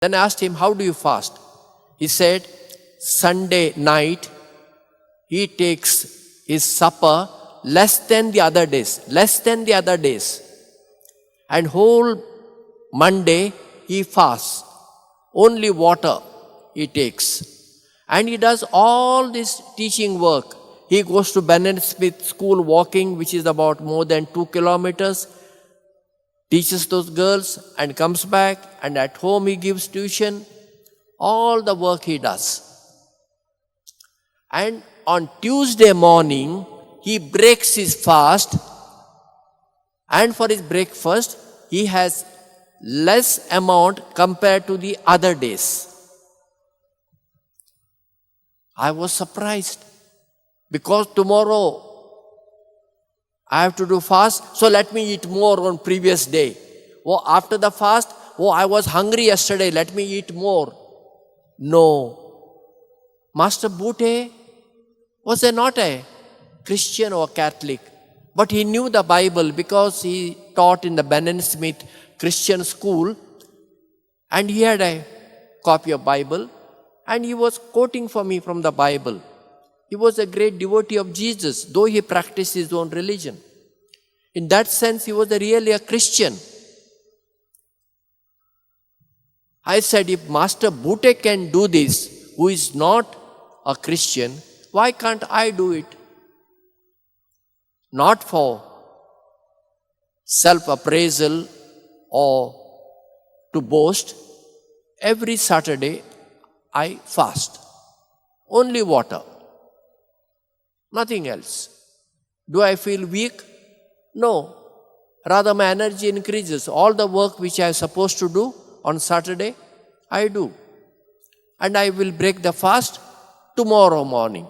Then I asked him, how do you fast? He said, Sunday night, he takes his supper less than the other days. And whole Monday, he fasts. Only water he takes. And he does all this teaching work. He goes to Bennet Smith School walking, which is about more than 2 kilometers. Teaches those girls and comes back, and at home he gives tuition. All the work he does. And on Tuesday morning, he breaks his fast, and for his breakfast, he has less amount compared to the other days. I was surprised, because tomorrow I have to do fast, so let me eat more on previous day. Oh, after the fast, I was hungry yesterday, let me eat more. No. Master Bute was not a Christian or Catholic, but he knew the Bible because he taught in the Bennet Smith Christian school, and he had a copy of Bible, and he was quoting for me from the Bible. He was a great devotee of Jesus, though he practiced his own religion. In that sense, he was really a Christian. I said, if Master Bute can do this, who is not a Christian, why can't I do it? Not for self-appraisal or to boast. Every Saturday, I fast. Only water. Nothing else. Do I feel weak? No. Rather, my energy increases. All the work which I am supposed to do on Saturday, I do. And I will break the fast tomorrow morning.